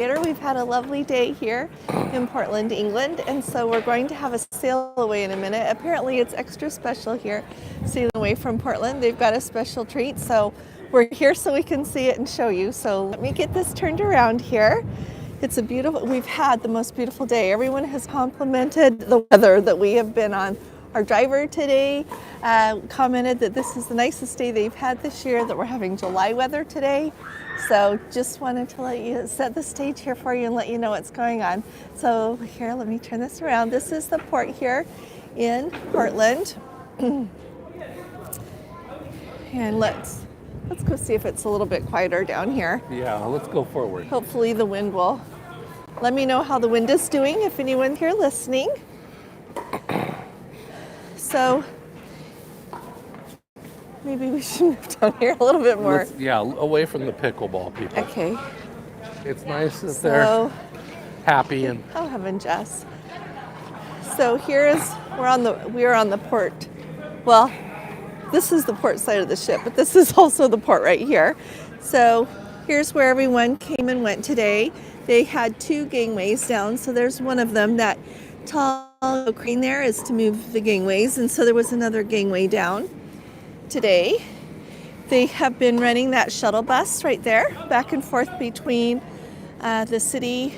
We've had a lovely day here in Portland, England, and so we're going to have a sail away in a minute. Apparently it's extra special here, sailing away from Portland. They've got a special treat, so we're here so we can see it and show you. So let me get this turned around here. It's a beautiful, we've had the most beautiful day. Everyone has complimented the weather that we have been on. Our driver today commented that this is the nicest day they've had this year, that we're having July weather today. So just wanted to let you set the stage here for you and let you know what's going on. So here, let me turn this around. This is the port here in Portland. And let's go see if it's a little bit quieter down here. Yeah, let's go forward. Hopefully the wind will. Let me know how the wind is doing if anyone here listening. So maybe we should move down here a little bit more. Yeah, away from the pickleball people. Okay. It's nice that they're happy and. Oh, heaven, Jess. So here is we're on the port. Well, this is the port side of the ship, but this is also the port right here. So here's where everyone came and went today. They had 2 gangways down, so there's one of them. That tall crane there is to move the gangways, and so there was another gangway down today. They have been running that shuttle bus right there, back and forth between the city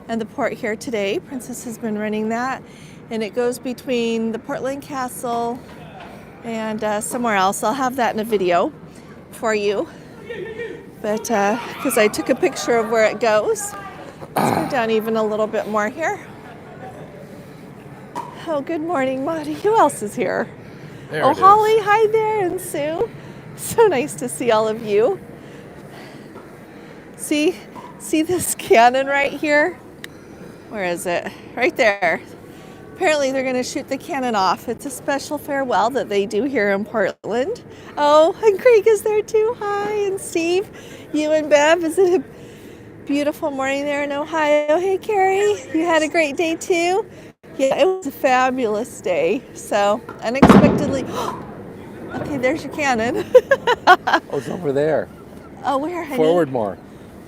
and the port here today. Princess has been running that, and it goes between the Portland Castle and somewhere else. I'll have that in a video for you. But because I took a picture of where it goes. Let's go down even a little bit more here. Oh, good morning, Maudie. Who else is here? There it Holly, is. hi there, and Sue. So nice to see all of you. See this cannon right here? Where is it? Right there. Apparently they're going to shoot the cannon off. It's a special farewell that they do here in Portland. Oh, and Craig is there too. Hi, and Steve, you and Bev. Is it a beautiful morning there in Ohio? Hey, Carrie, you had a great day too? Yeah, it was a fabulous day. So unexpectedly, okay, there's your cannon. Oh, it's over there. Oh, where, honey? Forward more.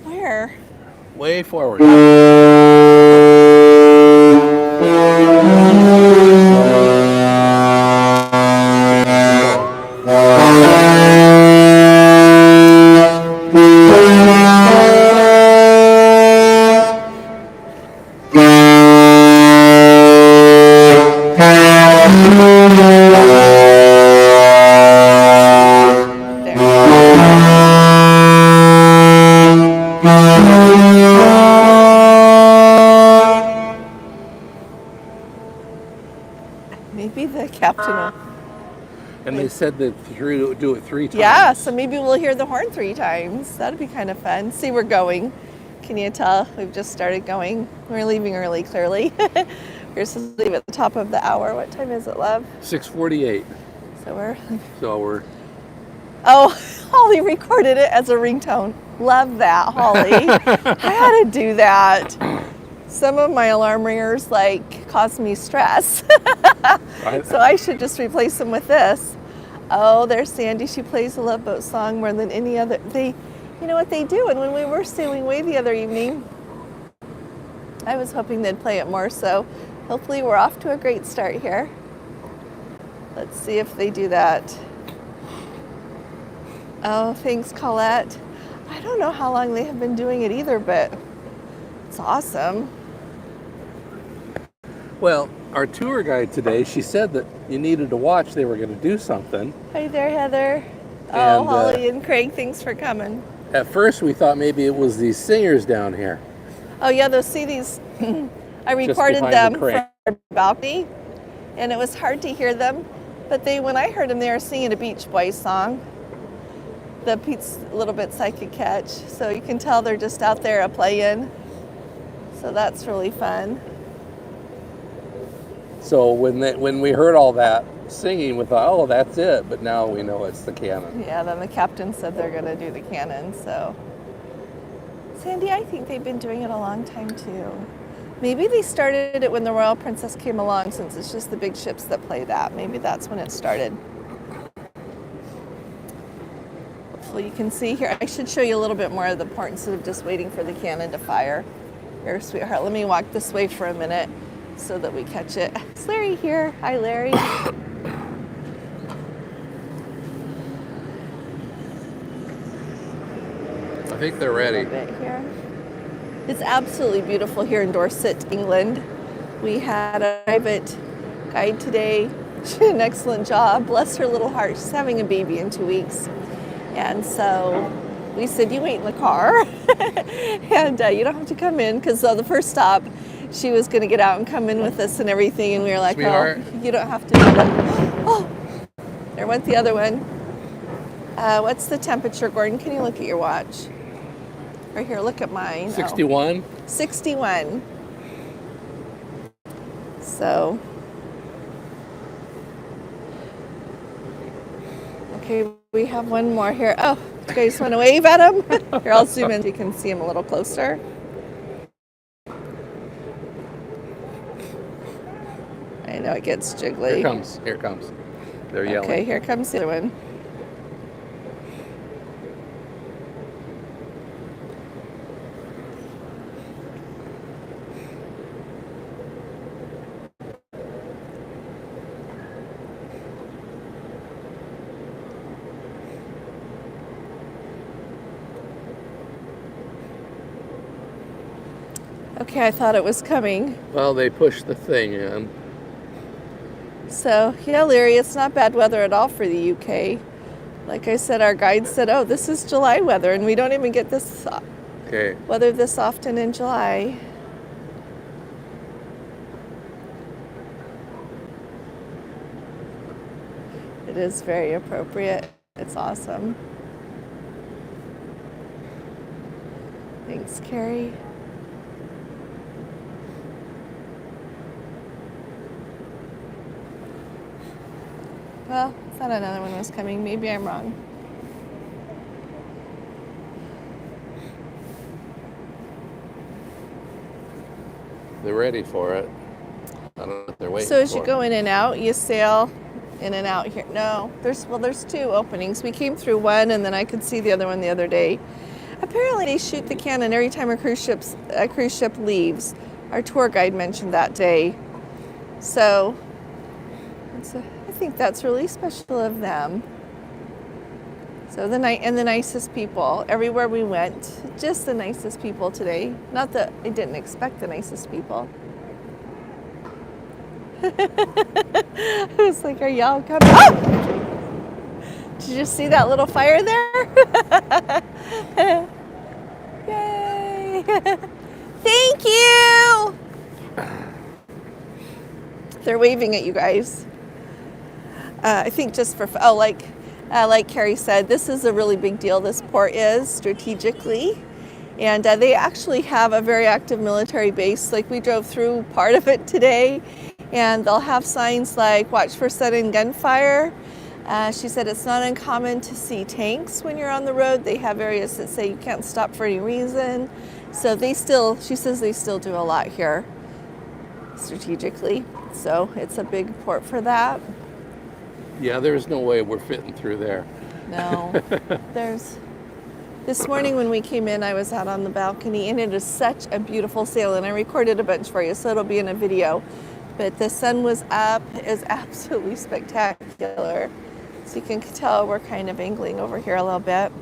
Where? Way forward. Maybe the captain will. And they said that you do it 3 times. Yeah, so maybe we'll hear the horn 3 times. That'd be kind of fun. See, we're going. Can you tell? We've just started going. We're leaving early, clearly. We're supposed to leave at the top of the hour. What time is it, love? 6:48. So we're... Oh, Holly recorded it as a ringtone. Love that, Holly. I had to do that. Some of my alarm ringers cause me stress. So I should just replace them with this. Oh, there's Sandy. She plays the Love Boat song more than any other. You know what they do? And when we were sailing away the other evening, I was hoping they'd play it more. So hopefully we're off to a great start here. Let's see if they do that. Oh, thanks, Colette. I don't know how long they have been doing it either, but it's awesome. Well, our tour guide today, she said that you needed to watch. They were going to do something. Hi there, Heather. Oh, And, Holly and Craig, thanks for coming. At first, we thought maybe it was these singers down here. Oh yeah, those CDs. I recorded behind them the crane. from our balcony, and it was hard to hear them. But when I heard them, they were singing a Beach Boys song. The Pete's Little Bits I Could Catch. So you can tell they're just out there playing. So that's really fun. So when we heard all that singing, we thought, oh, that's it. But now we know it's the cannon. Yeah, then the captain said they're going to do the cannon. So, Sandy, I think they've been doing it a long time too. Maybe they started it when the Royal Princess came along, since it's just the big ships that play that. Maybe that's when it started. beautiful. You can see here, I should show you a little bit more of the port instead of just waiting for the cannon to fire. Here, sweetheart, let me walk this way for a minute so that we catch it. It's Larry here. Hi, Larry. I think they're ready. Here. It's absolutely beautiful here in Dorset, England. We had a private guide today. She did an excellent job. Bless her little heart. She's having a baby in 2 weeks. And so we said, you wait in the car and you don't have to come in, because the first stop, she was going to get out and come in with us and everything. And we were like, Sweetheart. oh, you don't have to do that. Oh, there went the other one. What's the temperature, Gordon? Can you look at your watch? Right here, look at mine. 61? Oh. 61. So, okay, we have one more here. Oh, you guys want to wave at him? Here, I'll zoom in so you can see him a little closer. I know it gets jiggly. Here comes. Here comes. They're yelling. Okay, here comes the other one. Okay, I thought it was coming. Well, they pushed the thing in. So, yeah, Larry, it's not bad weather at all for the UK. Like I said, our guide said, oh, this is July weather, and we don't even get this weather this often in July. It is very appropriate. It's awesome. Thanks, Carrie. Well, I thought another one was coming. Maybe I'm wrong. They're ready for it. I don't know what they're waiting for. So as you go in and out, you sail in and out here. No, there's two openings. We came through one, and then I could see the other one the other day. Apparently, they shoot the cannon every time a cruise ship leaves. Our tour guide mentioned that day. So I think that's really special of them. So the nicest people everywhere we went, just the nicest people today. Not that I didn't expect the nicest people. I was like, are y'all coming? Oh! Did you see that little fire there? Yay! Thank you! They're waving at you guys. I think just for, like Carrie said, this is a really big deal. This port is strategically. And they actually have a very active military base. Like, we drove through part of it today, and they'll have signs like, watch for sudden gunfire. She said it's not uncommon to see tanks when you're on the road. They have areas that say you can't stop for any reason. So she says they still do a lot here strategically. So it's a big port for that. Yeah, there's no way we're fitting through there. No. This morning when we came in, I was out on the balcony, and it is such a beautiful sail, and I recorded a bunch for you, so it'll be in a video. But the sun was up. It is absolutely spectacular. So you can tell we're kind of angling over here a little bit.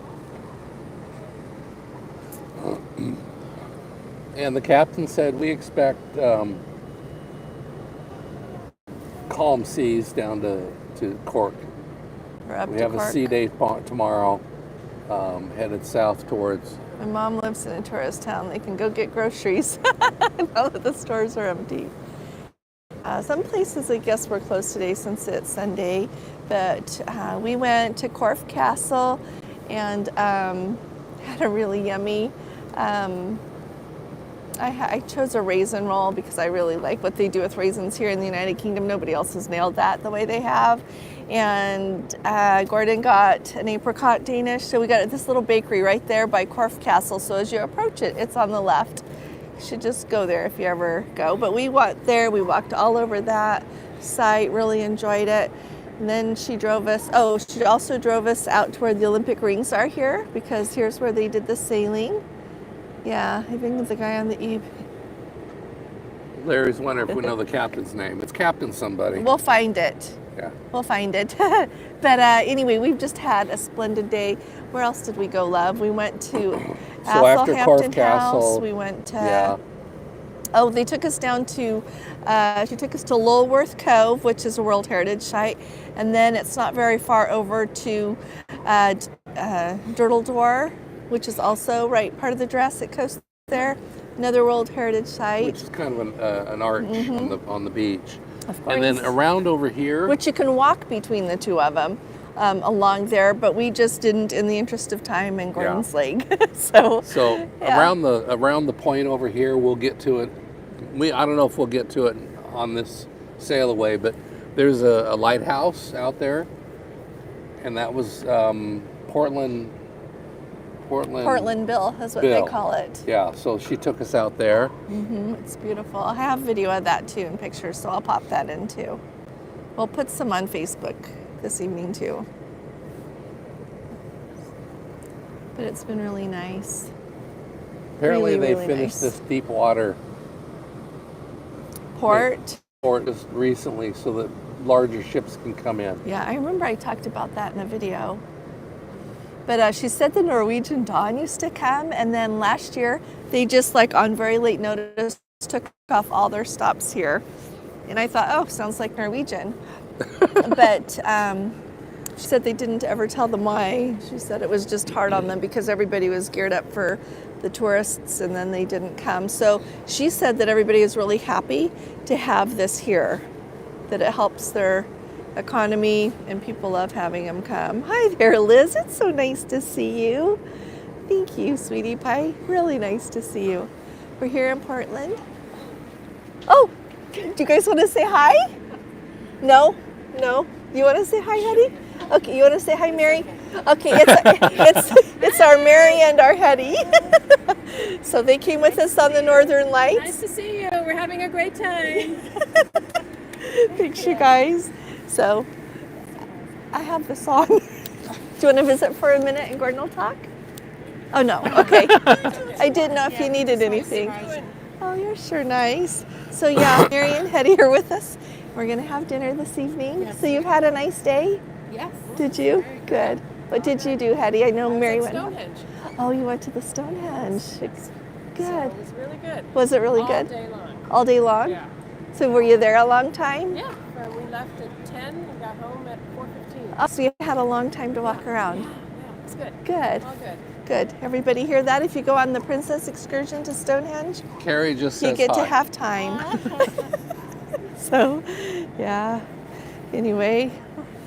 And the captain said we expect calm seas down to Cork. We have a sea day tomorrow, headed south towards. My mom lives in a tourist town. They can go get groceries now that the stores are empty. Some places, I guess, were closed today since it's Sunday, but we went to Corfe Castle and had a really yummy. I chose a raisin roll because I really like what they do with raisins here in the United Kingdom. Nobody else has nailed that the way they have. And Gordon got an apricot Danish. So we got at this little bakery right there by Corfe Castle. So as you approach it, it's on the left. You should just go there if you ever go. But we went there. We walked all over that site, really enjoyed it. And then she also drove us out to where the Olympic rings are here, because here's where they did the sailing. Yeah, I think the guy on the eve. Larry's wondering if we know the captain's name. It's Captain somebody. We'll find it. Yeah. We'll find it. But anyway, we've just had a splendid day. Where else did we go, love? We went to So after Corf Hampton Castle, House. We went to... Yeah. Oh, they took us down to, she took us to Lulworth Cove, which is a World Heritage Site. And then it's not very far over to Dirtledore, which is also part of the Jurassic Coast there. Another World Heritage Site. Which is kind of an arch on the beach. Of course. And then around over here. Which you can walk between the two of them along there, but we just didn't in the interest of time and Gordon's leg. So yeah. around the point over here, we'll get to it. I don't know if we'll get to it on this Sailaway, but there's a lighthouse out there, and that was Portland Bill is what they call it. Yeah, so she took us out there. It's beautiful. I have video of that too and pictures, so I'll pop that in too. We'll put some on Facebook this evening too. But it's been really nice. Apparently really, they finished this deep water port just recently so that larger ships can come in. Yeah, I remember I talked about that in a video. But she said the Norwegian Dawn used to come, and then last year they just on very late notice took off all their stops here. And I thought, oh, sounds like Norwegian. But she said they didn't ever tell them why. She said it was just hard on them because everybody was geared up for the tourists and then they didn't come. So she said that everybody is really happy to have this here, that it helps their economy and people love having them come. Hi there, Liz. It's so nice to see you. Thank you, sweetie pie. Really nice to see you. We're here in Portland. Oh, do you guys want to say hi? No? You want to say hi, Hetty? Okay, you want to say hi, Mary? Okay, it's our Mary and our Hetty. So they came with us on the Northern Lights. Nice to see you. We're having a great time. Thanks, you guys. So I have the song. Do you want to visit for a minute and Gordon will talk? Oh, no. Okay. I didn't know if you needed anything. Oh, you're sure nice. So, yeah, Mary and Hetty are with us. We're going to have dinner this evening. Yes. So you've had a nice day? Yes. Did you? Good. What did you do, Hetty? I know Mary went. Stonehenge. Oh, you went to the Stonehenge. Good. So it was really good. Was it really good? All day long. All day long? Yeah. So were you there a long time? Yeah. We left at 10 and got home at 4:15. Oh, so you had a long time to walk around. Yeah, it's good. Good. All good. Good. Everybody hear that? If you go on the Princess excursion to Stonehenge, Carrie just says you get hi. to have time. So, yeah. Anyway,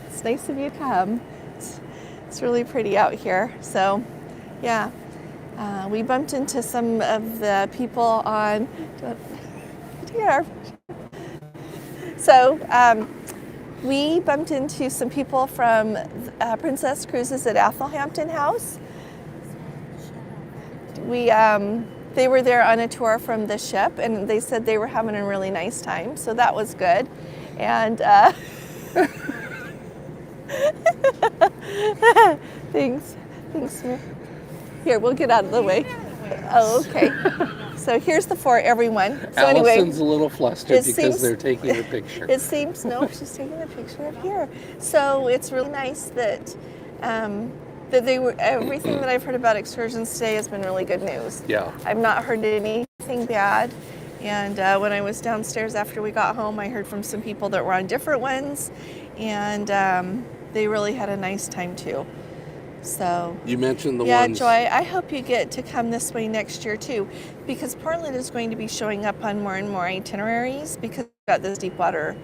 it's nice of you to come. It's really pretty out here. So, yeah. We bumped into some of the people on here. So, we bumped into some people from Princess Cruises at Athelhampton House. They were there on a tour from the ship, and they said they were having a really nice time, so that was good. And thanks. Here, we'll get out of the way. Oh, okay. So here's the fort, everyone. So Allison's a little flustered because they're taking a picture. It seems, no, she's taking a picture of here. So it's really nice that that they were, everything that I've heard about excursions today has been really good news. Yeah. I've not heard anything bad. And when I was downstairs after we got home, I heard from some people that were on different ones, and they really had a nice time too. So you mentioned the ones. Yeah, Joy, I hope you get to come this way next year too, because Portland is going to be showing up on more and more itineraries because we've got this deep water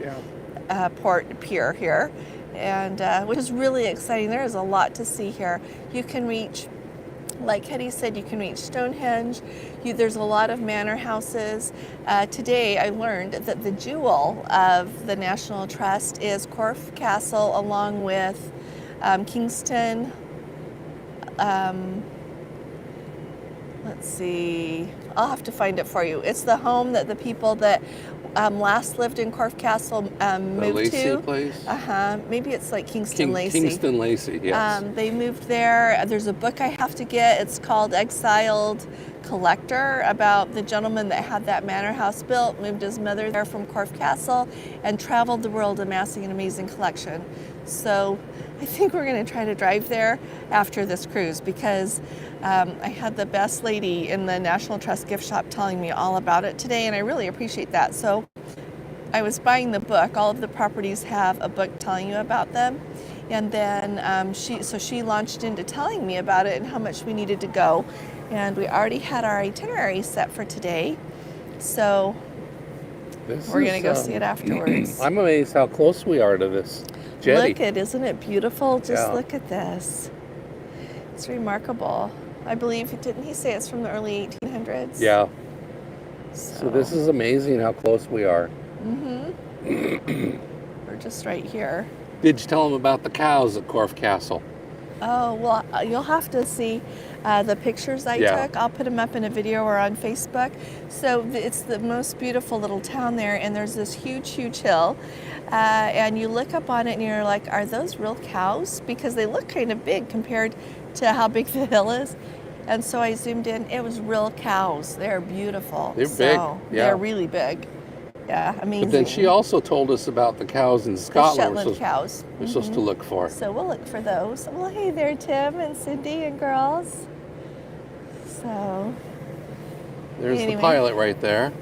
port pier here, and which is really exciting. There is a lot to see here. You can reach, like Hetty said, you can reach Stonehenge. There's a lot of manor houses. Today I learned that the jewel of the National Trust is Corf Castle, along with Kingston. Let's see, I'll have to find it for you. It's the home that the people that last lived in Corfe Castle, The moved Lacey to. place? Maybe it's like Kingston Lacey. Kingston Lacey, yes. They moved there. There's a book I have to get. It's called Exiled Collector, about the gentleman that had that manor house built, moved his mother there from Corfe Castle, and traveled the world amassing an amazing collection. So I think we're going to try to drive there after this cruise, because I had the best lady in the National Trust gift shop telling me all about it today, and I really appreciate that. So I was buying the book. All of the properties have a book telling you about them. And then she launched into telling me about it and how much we needed to go. And we already had our itinerary set for today. So we're going to go see it afterwards. I'm amazed how close we are to this jetty. Look at, isn't it beautiful? Just Yeah. look at this. It's remarkable. I believe, didn't he say it's from the early 1800s? Yeah. So this is amazing how close we are. We're just right here. Did you tell them about the cows at Corfe Castle? Oh, well, you'll have to see the pictures I Yeah. took. I'll put them up in a video or on Facebook. So it's the most beautiful little town there, and there's this huge, huge hill. And you look up on it and you're like, are those real cows? Because they look kind of big compared to how big the hill is. And so I zoomed in. It was real cows. They're beautiful. They're big, yeah. They're really big. Yeah, amazing. But then she also told us about the cows in The Scotland Shetland cows. we're supposed to look for. So we'll look for those. Well, hey there, Tim and Cindy and girls. So There's anyway. the pilot right there.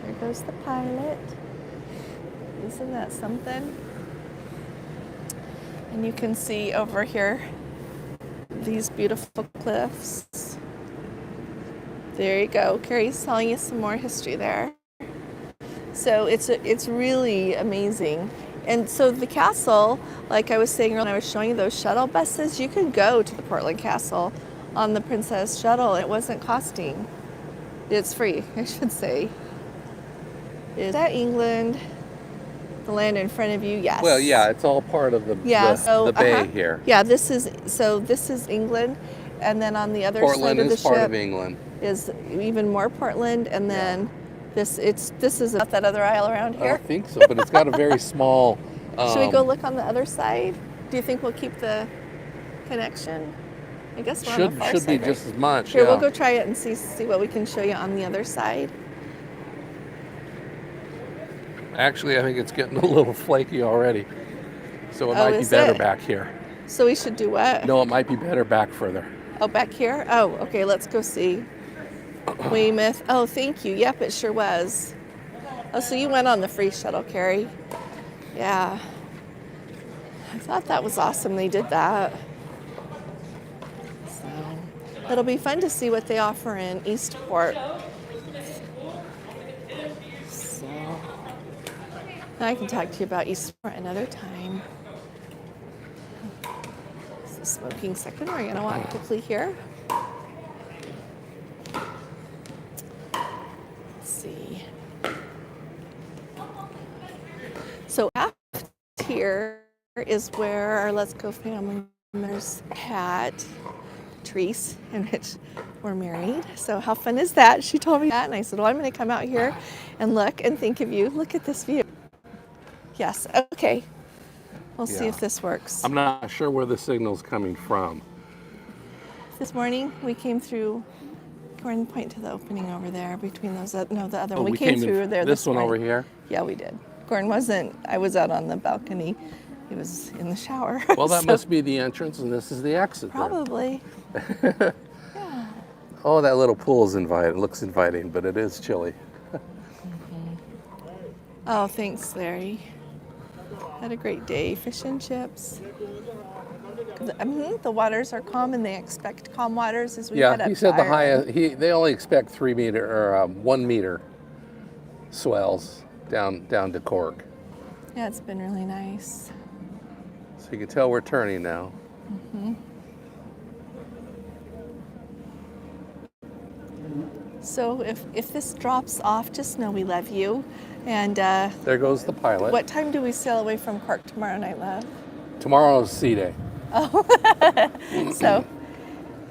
there goes the pilot. Isn't that something? And you can see over here these beautiful cliffs. There you go. Carrie's telling you some more history there. So it's really amazing. And so the castle, like I was saying when I was showing you those shuttle buses, you could go to the Portland Castle on the Princess Shuttle. It wasn't costing. It's free, I should say. Is that England? The land in front of you? Yes. Well, yeah, it's all part of the bay here. Yeah, this is England, and then on the other Portland side of the is part ship of England. is even more Portland, and then this is about that other aisle around I here. don't think so, but it's got a very small. Should we go look on the other side? Do you think we'll keep the connection? I guess we're on the far Should be side, just right? as much. Here, yeah. we'll go try it and see what we can show you on the other side. Actually, I think it's getting a little flaky already, so it Oh, might be is better it? back here. So we should do what? No, it might be better back further. Oh, back here? Oh, okay, let's go see. Weymouth. Oh, thank you. Yep, it sure was. Oh, so you went on the free shuttle, Carrie. Yeah. I thought that was awesome they did that. So it'll be fun to see what they offer in Eastport. So I can talk to you about Eastport another time. It's a smoking second. We're going to walk quickly here. Let's see. So after here is where our Let's Go family members had Therese, in which we're married. So how fun is that? She told me that, and I said, well, I'm going to come out here and look and think of you. Look at this view. Yes, okay. We'll see Yeah. if this works. I'm not sure where the signal's coming from. This morning we came through. Gordon, point to the opening over there between those. No, the other Oh, one. We came in through there. This one over morning. here. Yeah, we did. Gordon wasn't. I was out on the balcony. He was in the shower. Well, that So must be the entrance, and this is the exit. there. probably. Yeah. Oh, that little pool is inviting. Looks inviting, but it is chilly. Oh, thanks, Larry. Had a great day. Fish and chips. The waters are calm, and they expect calm waters as we head Yeah, up he said to the Ireland. highest. They only expect 3 meter or 1 meter swells down to Cork. Yeah, it's been really nice. So you can tell we're turning now. So if this drops off, just know we love you. And There goes the pilot. what time do we sail away from Cork tomorrow night, love? Tomorrow's sea day. So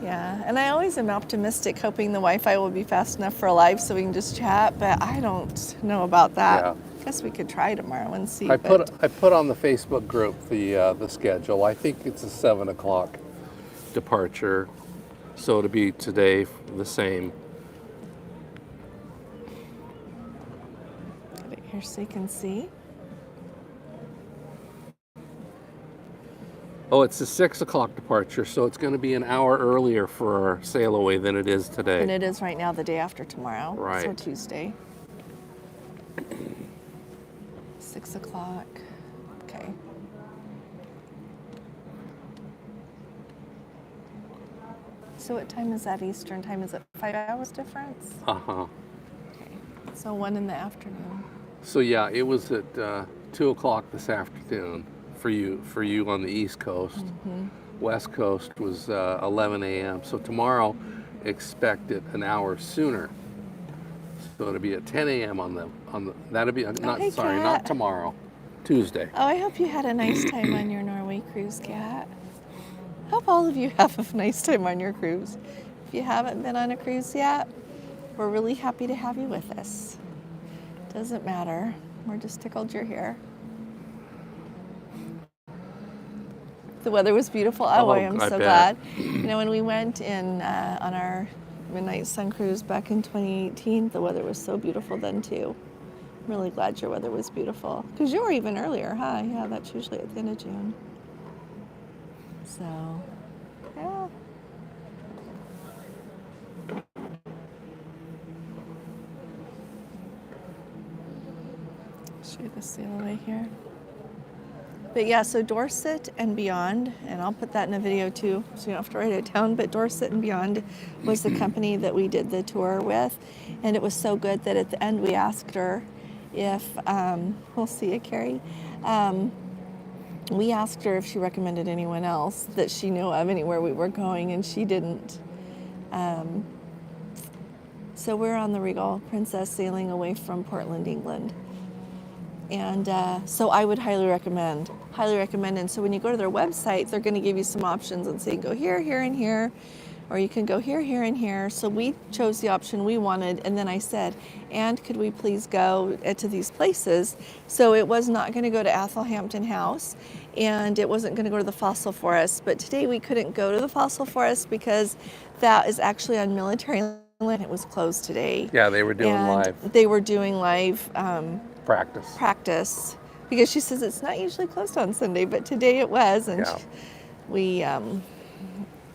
Yeah, and I always am optimistic, hoping the Wi-Fi will be fast enough for a live so we can just chat, but I don't know about that. Yeah. Guess we could try tomorrow and see. I but put on the Facebook group the schedule. I think it's a 7 o'clock departure, so it'll be today the same. Put it here so you can see. Oh, it's a 6 o'clock departure, so it's going to be an hour earlier for our Sailaway than it is today. And it is right now the day after tomorrow. Right. So Tuesday. 6 o'clock. Okay. So what time is that Eastern time? Is it 5 hours difference? Uh-huh. Okay. So 1 in the afternoon. So yeah, it was at 2 o'clock this afternoon for you on the East Coast. Mm-hmm. West Coast was 11 a.m. So tomorrow, expect it an hour sooner. So it'll be at 10 a.m. on the that'll be hey, not Kat. tomorrow, Tuesday. Oh, I hope you had a nice time on your Norway cruise, Kat. Hope all of you have a nice time on your cruise. If you haven't been on a cruise yet, we're really happy to have you with us. Doesn't matter. We're just tickled you're here. The weather was beautiful. Oh, I am I so bet. glad. You know, when we went in on our Midnight Sun Cruise back in 2018, the weather was so beautiful then too. I'm really glad your weather was beautiful. Because you were even earlier, huh? Yeah, that's usually at the end of June. So, yeah. Show you the Sailaway here. But yeah, so Dorset and Beyond, and I'll put that in a video too, so you don't have to write it down, but Dorset and Beyond was the company that we did the tour with, and it was so good that at the end we asked her if, we'll see it, Carrie, we asked her if she recommended anyone else that she knew of anywhere we were going, and she didn't. So we're on the Regal Princess sailing away from Portland, England. And so I would highly recommend. And so when you go to their website, they're going to give you some options and say, go here, here, and here, or you can go here, here, and here. So we chose the option we wanted, and then I said, and could we please go to these places? So it was not going to go to Athelhampton House, and it wasn't going to go to the Fossil Forest. But today we couldn't go to the Fossil Forest because that is actually on military land. It was closed today. Yeah, they were doing And live They were doing live practice. because she says it's not usually closed on Sunday, but today it was, and Yeah.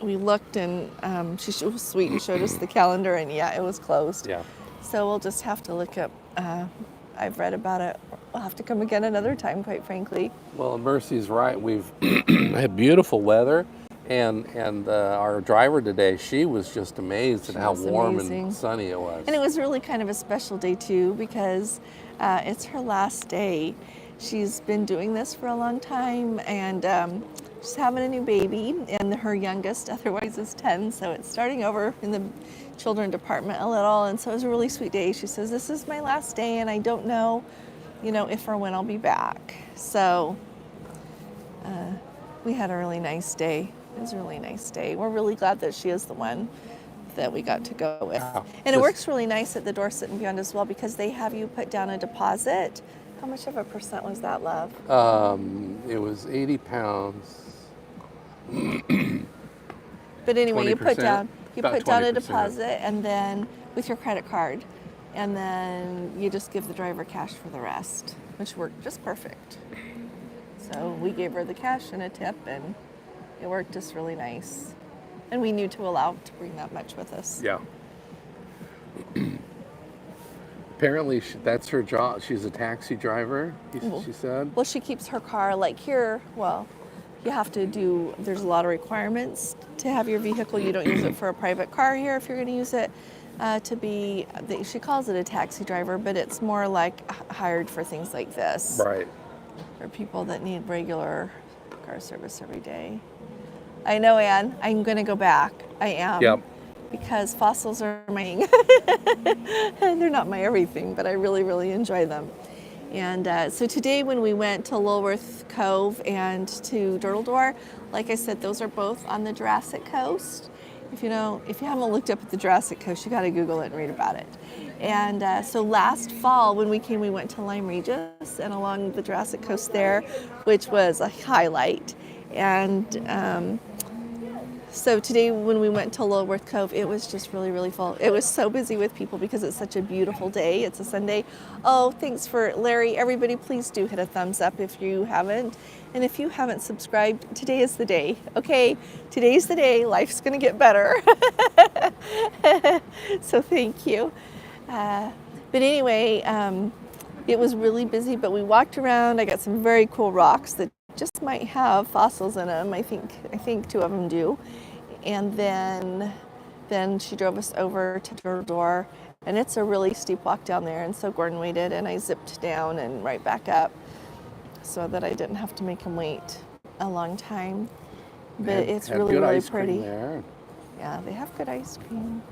we looked, and she was sweet and showed us the calendar, and yeah, it was closed. Yeah. So we'll just have to look up. I've read about it. We'll have to come again another time, quite frankly. Well, Mercy's right. We've had beautiful weather, and our driver today, she was just amazed at how was warm amazing. and sunny it was. And it was really kind of a special day too, because it's her last day. She's been doing this for a long time, and she's having a new baby, and her youngest otherwise is 10, so it's starting over in the children department a little, and so it was a really sweet day. She says, this is my last day, and I don't know, if or when I'll be back. So we had a really nice day. It was a really nice day. We're really glad that she is the one that we got to go with. Wow. And it works really nice at the Dorset and Beyond as well, because they have you put down a deposit. How much of a percent was that, love? It was 80 pounds. But anyway, you put 20%? down About a 20%. deposit, and then with your credit card, and then you just give the driver cash for the rest, which worked just perfect. So we gave her the cash and a tip, and it worked just really nice. And we knew to allow to bring that much with us. Yeah. Apparently, that's her job. She's a taxi driver, she said. Well, she keeps her car like here. Well, you have to do, there's a lot of requirements to have your vehicle. You don't use it for a private car here if you're going to use it to be, she calls it a taxi driver, but it's more like hired for things like this. Right. For people that need regular car service every day. I know, Ann, I'm going to go back. I am. Yep. Because fossils are my, they're not my everything, but I really, really enjoy them. And so today when we went to Lulworth Cove and to Dirtledore, like I said, those are both on the Jurassic coast. if you haven't looked up at the Jurassic Coast, you got to Google it and read about it. And so last fall when we came, we went to Lyme Regis and along the Jurassic Coast there, which was a highlight. And so today when we went to Lulworth Cove, it was just really, really full. It was so busy with people because it's such a beautiful day. It's a Sunday. Oh, thanks for Larry. Everybody, please do hit a thumbs up if you haven't. And if you haven't subscribed, today is the day, okay? Today's the day. Life's going to get better. So thank you. But anyway, it was really busy, but we walked around. I got some very cool rocks that just might have fossils in them. I think 2 of them do. And then she drove us over to her door, and it's a really steep walk down there. And so Gordon waited, and I zipped down and right back up so that I didn't have to make him wait a long time. But it's really, really pretty. There. Yeah, they have good ice cream.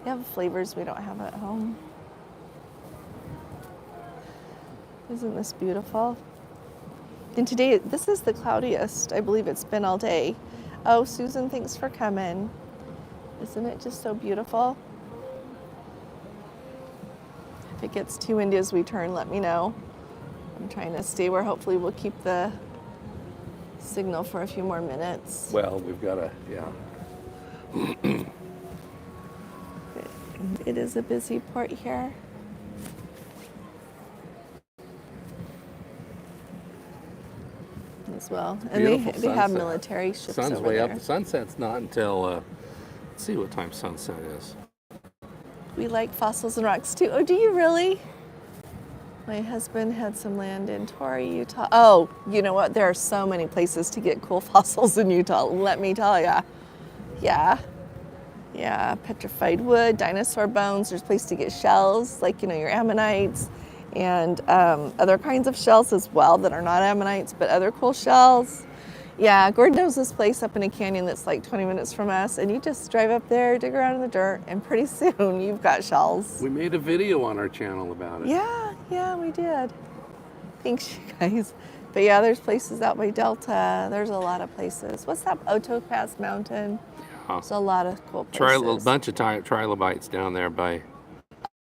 They have flavors we don't have at home. Isn't this beautiful? And today, this is the cloudiest I believe it's been all day. Oh, Susan, thanks for coming. Isn't it just so beautiful? If it gets too windy as we turn, let me know. I'm trying to stay where hopefully we'll keep the signal for a few more minutes. Well, we've got to, yeah. It is a busy port here. As well, and they have military ships Sun's over way there. up. The sunset's not until let's see what time sunset is. We like fossils and rocks too. Oh, do you really? My husband had some land in Torrey, Utah. Oh, you know what? There are so many places to get cool fossils in Utah. Let me tell ya. Yeah, petrified wood, dinosaur bones. There's a place to get shells, like your ammonites. And other kinds of shells as well that are not ammonites, but other cool shells. Yeah, Gordon knows this place up in a canyon that's like 20 minutes from us, and you just drive up there, dig around in the dirt, and pretty soon you've got shells. We made a video on our channel about it. Yeah, we did. Thanks, you guys. But yeah, there's places out by Delta. There's a lot of places. What's that? Otopass Mountain. Yeah. There's a lot of cool places. A bunch of trilobites down there by...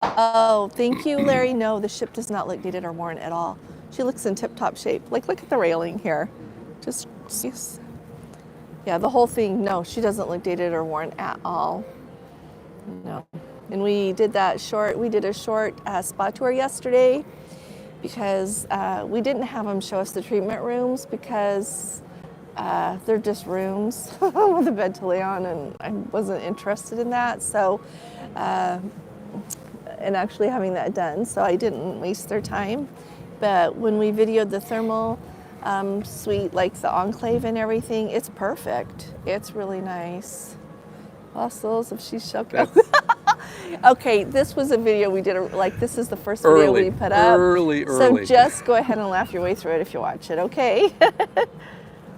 Oh, thank you, Larry. No, the ship does not look dated or worn at all. She looks in tip-top shape. Like, look at the railing here. Just, yeah, the whole thing. No, she doesn't look dated or worn at all. No. And we did a short spa tour yesterday because we didn't have them show us the treatment rooms because they're just rooms with a bed to lay on, and I wasn't interested in that. So, and actually having that done, so I didn't waste their time. But when we videoed the thermal suite, like the enclave and everything, it's perfect. It's really nice. Fossils of sea shell. Okay, this was a video we did, this is the first video we put up. Early. So just go ahead and laugh your way through it if you watch it, okay?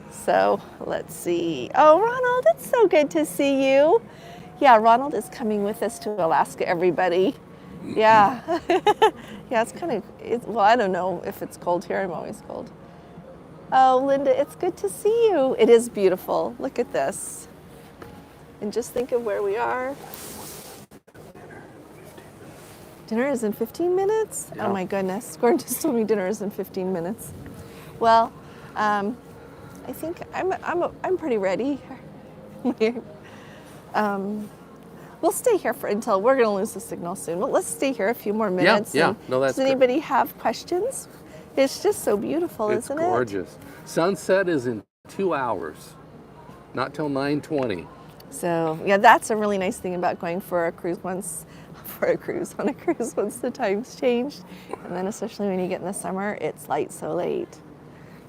So let's see. Oh, Ronald, it's so good to see you. Yeah, Ronald is coming with us to Alaska, everybody. Yeah. Yeah, it's kind of, well, I don't know if it's cold here. I'm always cold. Oh, Linda, it's good to see you. It is beautiful. Look at this. And just think of where we are. Dinner is in 15 minutes? Yeah. Oh my goodness. Gordon just told me dinner is in 15 minutes. Well, I think I'm pretty ready. We'll stay here until we're going to lose the signal soon. But let's stay here a few more minutes. Yeah. No, that's Does anybody have questions? It's just so beautiful, isn't it? It's gorgeous. Sunset is in 2 hours, not till 9:20. So yeah, that's a really nice thing about going for a cruise once the time's changed, and then especially when you get in the summer, it's light so late.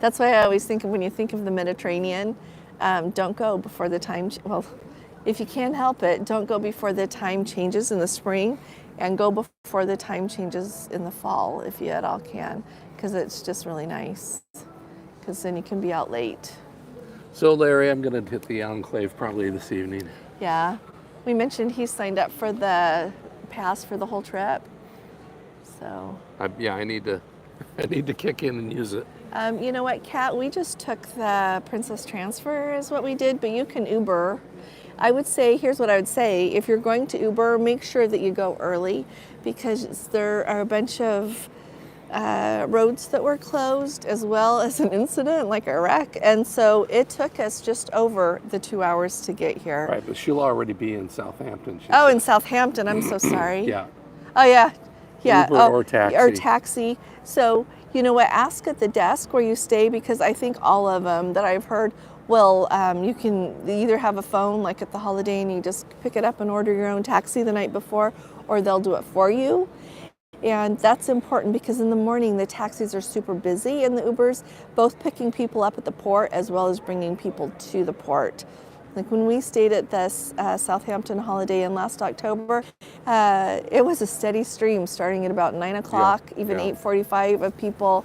That's why I always think of when you think of the Mediterranean, don't go before the time. Well, if you can help it, don't go before the time changes in the spring, and go before the time changes in the fall if you at all can, because it's just really nice. Because then you can be out late. So Larry, I'm going to hit the enclave probably this evening. Yeah, we mentioned he signed up for the pass for the whole trip. So. I need to kick in and use it. You know what, Kat? We just took the Princess Transfer is what we did, but you can Uber. I would say, here's what I would say. If you're going to Uber, make sure that you go early because there are a bunch of roads that were closed as well as an incident like a wreck. And so it took us just over the 2 hours to get here. Right, but she'll already be in Southampton. Oh, in Southampton. I'm so sorry. Yeah. Oh, yeah. Yeah. Uber or taxi. Or taxi. So, you know what? Ask at the desk where you stay because I think all of them that I've heard will, you can either have a phone like at the Holiday and you just pick it up and order your own taxi the night before, or they'll do it for you. And that's important because in the morning the taxis are super busy and the Ubers, both picking people up at the port as well as bringing people to the port. Like when we stayed at this Southampton Holiday Inn last October, it was a steady stream starting at about 9 o'clock, even 8:45 of people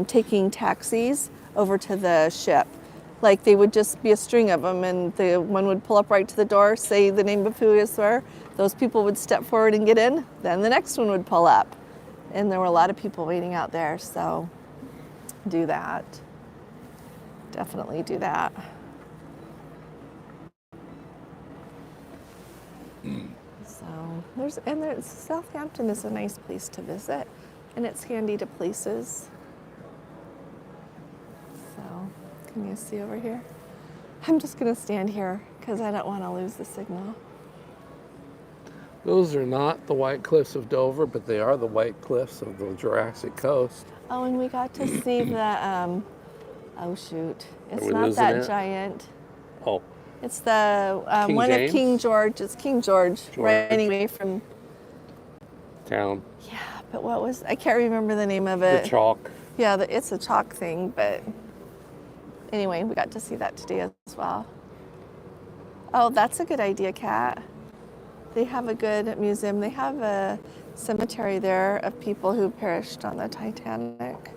taking taxis over to the ship. Like they would just be a string of them and the one would pull up right to the door, say the name of who is there. Those people would step forward and get in. Then the next one would pull up. And there were a lot of people waiting out there. So do that. Definitely do that. So there's Southampton is a nice place to visit. And it's handy to places. So can you see over here? I'm just going to stand here because I don't want to lose the signal. Those are not the White Cliffs of Dover, but they are the White Cliffs of the Jurassic Coast. Oh, and we got to see the, oh shoot, it's Are we not losing that it? giant. Oh, It's the King one James? of King George. It's King George, right anyway from, town. yeah, but what was, I can't remember the name of it. The chalk. Yeah, it's a chalk thing, but anyway, we got to see that today as well. Oh, that's a good idea, Kat. They have a good museum. They have a cemetery there of people who perished on the Titanic.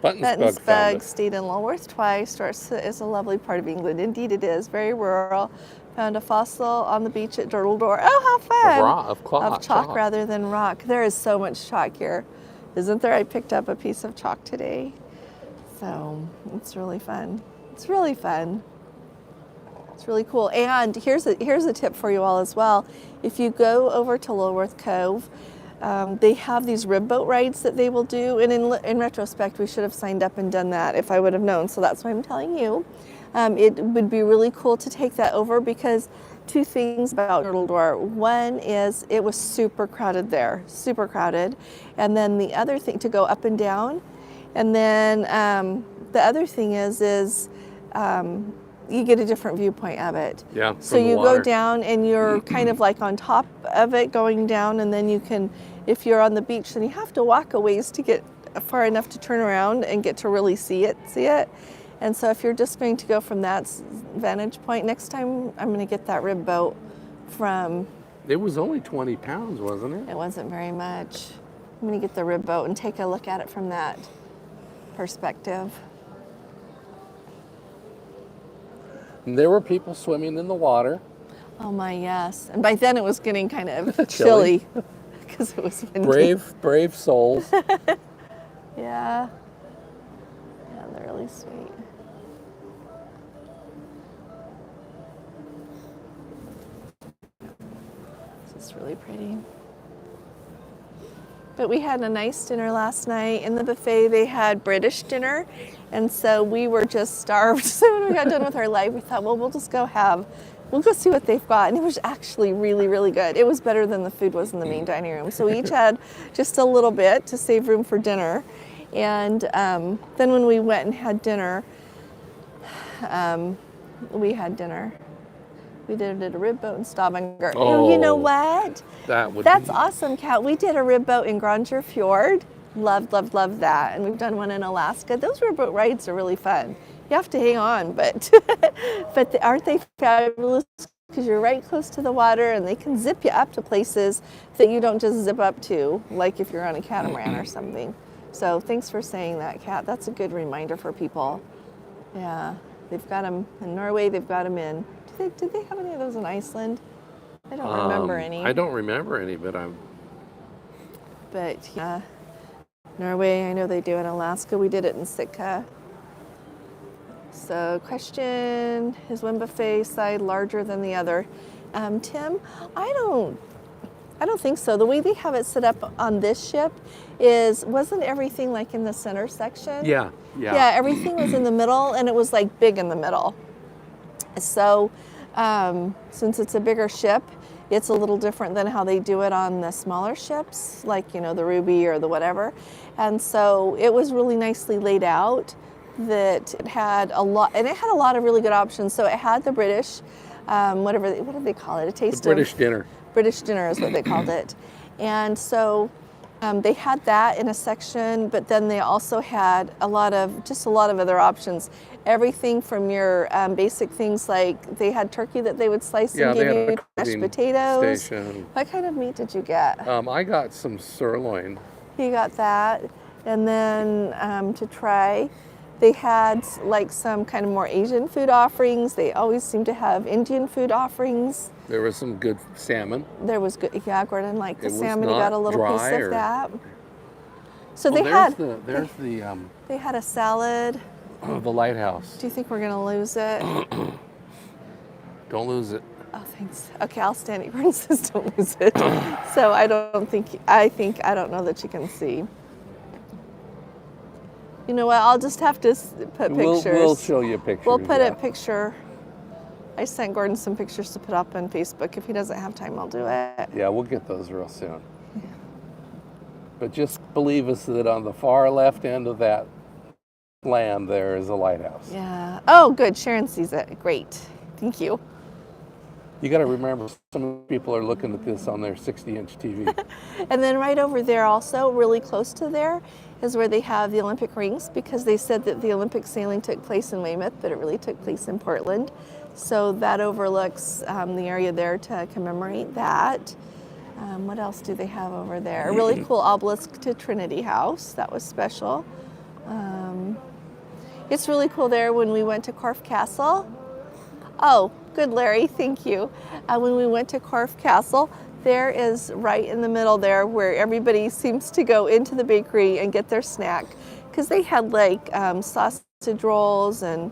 Buttonsbug found it. stayed in Lulworth twice. It's a lovely part of England. Indeed it is. Very rural. Found a fossil on the beach at Durdledore. Oh, how fun! Of chalk rather than rock. There is so much chalk here. Isn't there? I picked up a piece of chalk today. So it's really fun. It's really fun. It's really cool. And here's a tip for you all as well. If you go over to Lulworth Cove, they have these rib boat rides that they will do. And in retrospect, we should have signed up and done that if I would have known. So that's why I'm telling you. It would be really cool to take that over because two things about Durdledore. One is it was super crowded there, super crowded. And then the other thing, to go up and down. And then the other thing is you get a different viewpoint of it. Yeah. So you go down and you're kind of like on top of it going down, and then you can, if you're on the beach, then you have to walk a ways to get far enough to turn around and get to really see it. And so if you're just going to go from that vantage point, next time I'm going to get that rib boat from... It was only 20 pounds, wasn't it? It wasn't very much. I'm going to get the rib boat and take a look at it from that perspective. And there were people swimming in the water. Oh my, yes. And by then it was getting kind of chilly because it was windy. Brave souls. Yeah. Yeah, they're really sweet. It's just really pretty. But we had a nice dinner last night. In the buffet, they had British dinner. And so we were just starved. So when we got done with our life, we thought, well, we'll go see what they've got. And it was actually really, really good. It was better than the food was in the main dining room. So we each had just a little bit to save room for dinner. And then when we went and had dinner, we did a rib boat in Stavanger. Oh, you know what? That's awesome, Kat. We did a rib boat in Granger Fjord. Loved that. And we've done one in Alaska. Those rib boat rides are really fun. You have to hang on, but aren't they fabulous? Because you're right close to the water and they can zip you up to places that you don't just zip up to, like if you're on a catamaran or something. So thanks for saying that, Kat. That's a good reminder for people. Yeah, they've got them in Norway. They've got them in. Did they have any of those in Iceland? I don't remember any. I don't remember any, but yeah, Norway, I know they do. In Alaska, we did it in Sitka. So question, is one buffet side larger than the other? Tim, I don't think so. The way they have it set up on this ship wasn't everything like in the center section? Yeah. Yeah, everything was in the middle, and it was like big in the middle. So since it's a bigger ship, it's a little different than how they do it on the smaller ships, like, you know, the Ruby or the whatever. And so it was really nicely laid out, that it had a lot, and it had a lot of really good options. So it had the British, what did they call it? A taste The British dinner. British dinner is what they called it. And so they had that in a section, but then they also had a lot of other options. Everything from your basic things, like they had turkey that they would slice and give you, mashed potatoes. Station. What kind of meat did you get? I got some sirloin. You got that. And then to try, they had like some kind of more Asian food offerings. They always seem to have Indian food offerings. There was some good salmon. There was good, yeah, Gordon liked the It was salmon. He not got a little piece dry of that. So Oh, they there's had a salad. the lighthouse. Do you think we're gonna lose it? Don't lose it. Oh, thanks. Okay, I'll stand it. Gordon says don't lose it. So I don't know that you can see. You know what? I'll just have to put pictures. We'll show you pictures. We'll put a picture. I sent Gordon some pictures to put up on Facebook. If he doesn't have time, I'll do it. Yeah, we'll get those real soon. Yeah. But just believe us that on the far left end of that land there is a lighthouse. Yeah. Oh, good. Sharon sees it. Great. Thank you. You got to remember, some people are looking at this on their 60-inch TV. And then right over there also, really close to there, is where they have the Olympic rings, because they said that the Olympic sailing took place in Weymouth, but it really took place in Portland. So that overlooks the area there to commemorate that. What else do they have over there? A really cool obelisk to Trinity House. That was special. It's really cool there when we went to Corfe Castle. Oh, good, Larry. Thank you. When we went to Corfe Castle, there is right in the middle there where everybody seems to go into the bakery and get their snack, because they had like sausage rolls and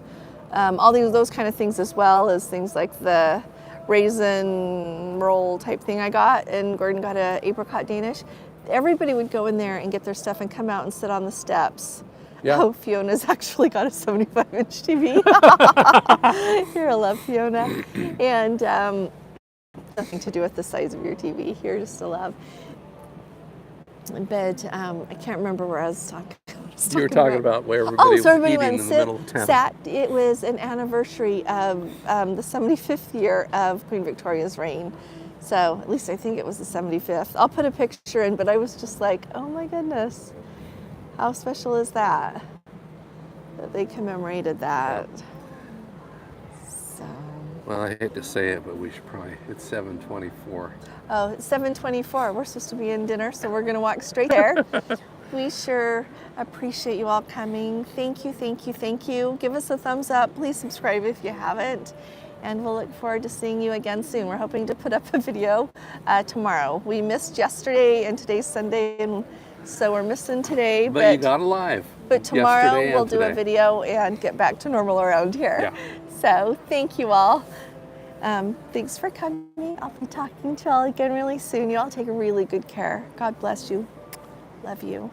all those kind of things, as well as things like the raisin roll type thing I got, and Gordon got a apricot Danish. Everybody would go in there and get their stuff and come out and sit on the steps. Yeah. Oh, Fiona's actually got a 75-inch TV. You're a love, Fiona. And nothing to do with the size of your TV. You're just a love. But I can't remember where I was talking. You were talking about where everybody was everybody eating went in the middle of town. sat. It was an anniversary of the 75th year of Queen Victoria's reign. So at least I think it was the 75th. I'll put a picture in, but I was just like, oh my goodness. How special is that they commemorated that? So. Well, I hate to say it, but we should probably, it's 7:24. Oh, it's 7:24. We're supposed to be in dinner, so we're gonna walk straight there. We sure appreciate you all coming. Thank you, thank you, thank you. Give us a thumbs up. Please subscribe if you haven't. And we'll look forward to seeing you again soon. We're hoping to put up a video tomorrow. We missed yesterday, and today's Sunday, and so we're missing today. But you got alive. But tomorrow yesterday we'll and do today. a video and get back to normal around here. Yeah. So thank you all. Thanks for coming. I'll be talking to you all again really soon. You all take really good care. God bless you. Love you.